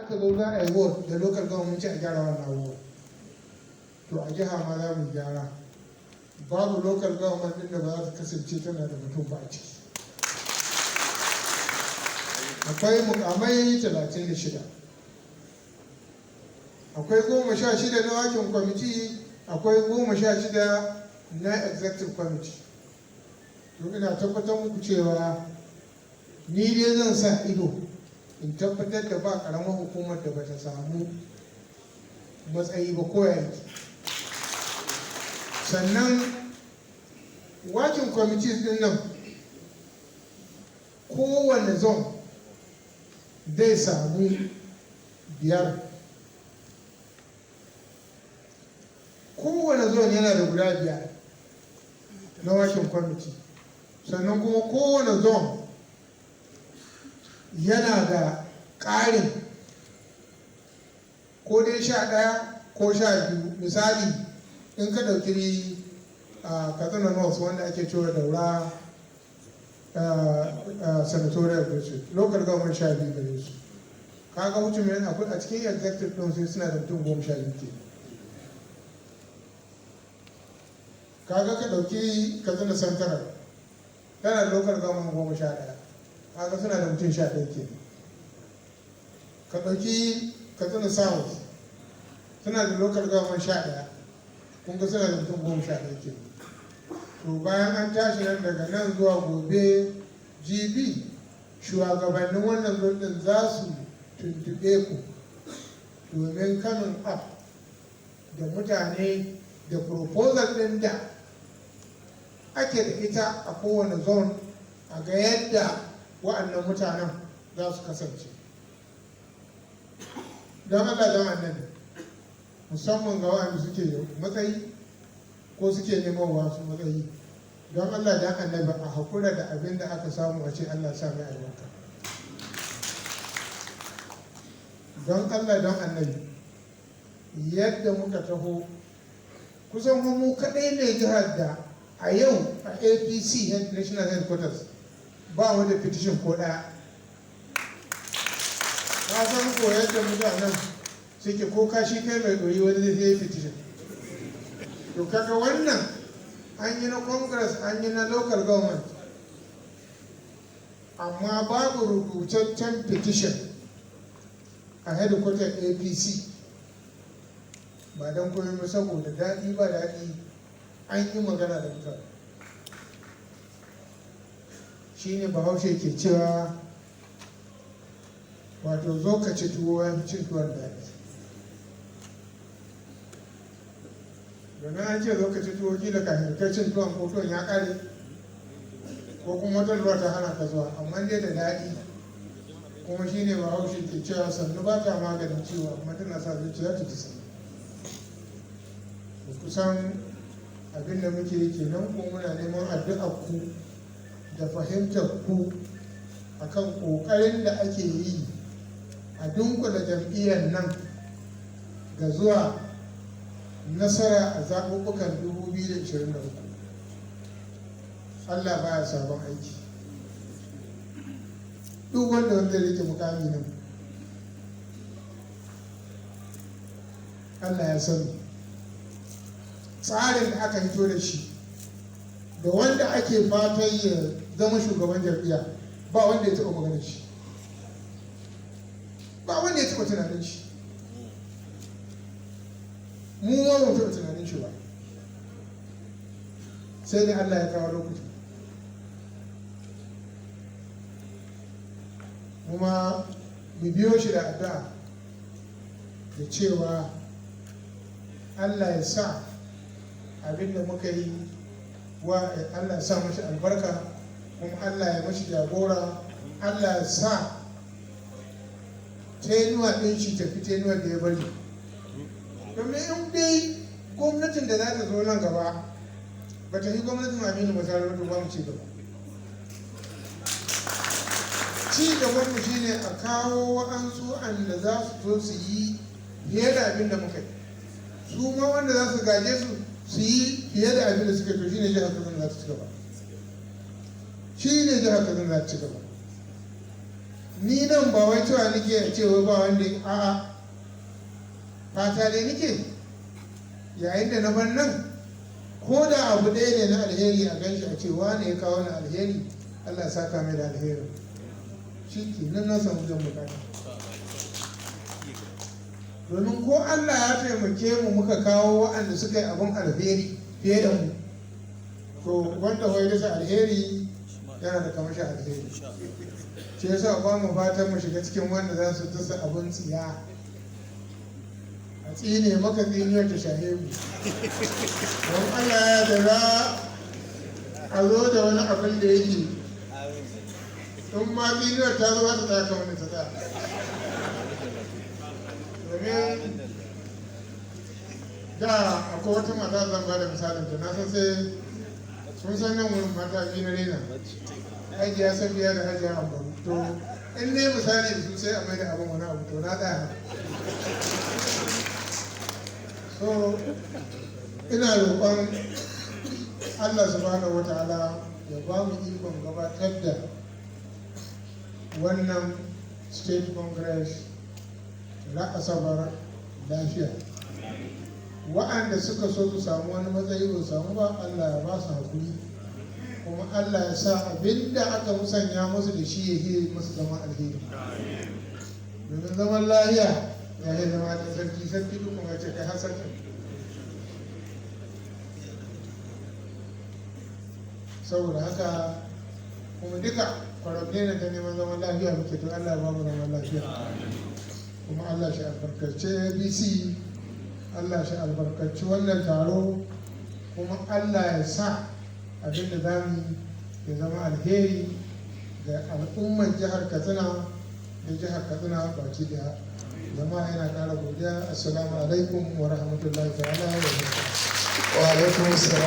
aka zo za a yi ward da local government a gyara wannan ward, to a jiha ma za mu gyara. Babu local government din da ba za ta kasance tana da mutum ba a ciki. Akwai mukamai 36, akwai 16 na wakin kwamiti, akwai 16 na executive committee. To ina tabbatar muku cewa ni dai zan sa ido in tabbatar da ba karamar hukumar da bata samu matsayi ba ko yake. Sannan wakin committees din nan kowane zone zai samu 5. Kowane zone yana da guda 5 na wakin committee. Sannan kuma kowane zone yana da ƙarin ko dai 11 ko 12. Misali in ka ɗauki Katsina North wanda ake cewa Daura senatorial district, local government 12 gare su. Kaga wuce mai a cikin executive ɗin sai suna da mutum 12 ke. Kaga ka ɗauki Katsina Central tana da local government 11, kaga suna da mutum 11 ke. Ka ɗauki Katsina South suna da local government 11, kun ga suna da mutum 11 ke. To bayan an tashi nan daga nan zuwa gobe GB, shugabannin wannan zurɗin za su tuntuɓe ku domin coming up da mutane da proposal ɗin da ake da ita a kowane zone, a ga yadda wa'annan mutanen za su kasance. Don Allah don annabi, musamman ga wa'anda suke da matsayi ko suke neman wasu matsayi, don Allah don annabi a haƙura da abin da aka samu a ce Allah sa mai albarka. Don Allah don annabi, yadda muka taho kusan mu kaɗai ne jihar da a yau a APC National Headquarters ba mu da petition ko ɗaya. Na san ko yadda mutanen suke ko kashi kai mai ɗoyi wani zai yi petition. To kaga wannan an yi na Congress, an yi na local government, amma babu rubutaccen petition a headquarter APC. Ba don koyi ba saboda daɗi ba daɗi an yi magana da mutane. Shi ne Bahaushe ke cewa wato zo ka ci tuwo ya fi cin tuwon daɗi. Domin an ce zo ka ci tuwo kila kafin kai cin tuwon ko tuwon ya ƙare ko kuma wata ruwa ta hana ka zuwa, amma dai da daɗi. Kuma shi ne Bahaushe ke cewa sannu ba ta maganin ciwo amma tana sa zuciya ta sannu. Kusan abin da muke yi kenan, ko muna neman addu'ar ku da fahimtar ku akan ƙoƙarin da ake yi a dunkula jam'iyyar nan ga zuwa nasara a zaɓuɓɓukan 2023. Allah baya sabon aiki. Duk wanda rike mukami nan Allah ya sani tsarin da aka hito da shi da wanda ake fatan ya zama shugaban jam'iyya ba wanda ya taɓa maganar shi, ba wanda ya taɓa tunanin shi. Mu ma ba taɓa tunanin shi ba, sai dai Allah ya kawo lokaci. Kuma mu biyo shi da addu'a da cewa Allah ya sa abin da muka yi wa Allah ya sa mashi albarka, kuma Allah ya mashi jagora. Allah ya sa tenuwa ɗin shi tafi tenuwa da ya bari. Domin in dai gwamnatin da za ta zo nan gaba ba ta yi gwamnatin Aminu Masari ba mu ci gaba. Ci gaban mu shine a kawo wa'ansu da za su zo su yi fiye da abin da muka yi, su ma wanda za su gaje su yi fiye da abin da suka yi. To shine jihar Kaduna za ta ci gaba, shine jihar Kaduna za ta ci gaba. ni nan ba wai cewa nake a cewa ba wanda a'a fata dai nake yayin da na bar nan ko da abu ɗaya ne na alheri a ganshi a cewa ne ya kawo na alheri Allah ya saka mai da alheri shi ke nan na samu jan bukata domin ko Allah ya taimake mu muka kawo waɗanda suka yi abin alheri fiye da mu to wanda wai dasa alheri yana da kamashi alheri shi yasa ba mu fatan mu shiga cikin wanda za su dasa abin tsiya a tsine maka tsiniyar ta shahe mu don Allah ya dara a zo da wani abin da yake in ma tsiniyar ta zo ta taka wani ta ta domin da akwai wata mata zan ba da misalin ta na san sai sun san nan wurin mata biyu na rena hajiya safiya da hajiya ambaru to in ne misali da su sai a mai da abin wani abu to na tsaya so ina roƙon Allah subhanahu wa ta'ala ya ba mu ikon gabatar da wannan state congress na asabar lafiya wa'anda suka so su samu wani matsayi ba samu ba Allah ya ba su hakuri kuma Allah ya sa abinda aka musanya musu da shi ya yi musu zama alheri domin zaman lahiya ya yi zama da sarki duk kuma ce kai har sarki saboda haka kuma duka kwarabne na ta neman zaman lafiya muke to Allah ya ba mu zaman lafiya kuma Allah shi albarkace ABC Allah shi albarkaci wannan taro kuma Allah ya sa abinda za mu ya zama alheri ga al'ummar jihar Katsina da jihar Katsina baki daya jama'a yana ƙara godiya assalamu alaikum wa rahmatullahi ta'ala wa barakatuh. Wa alaikum assalam.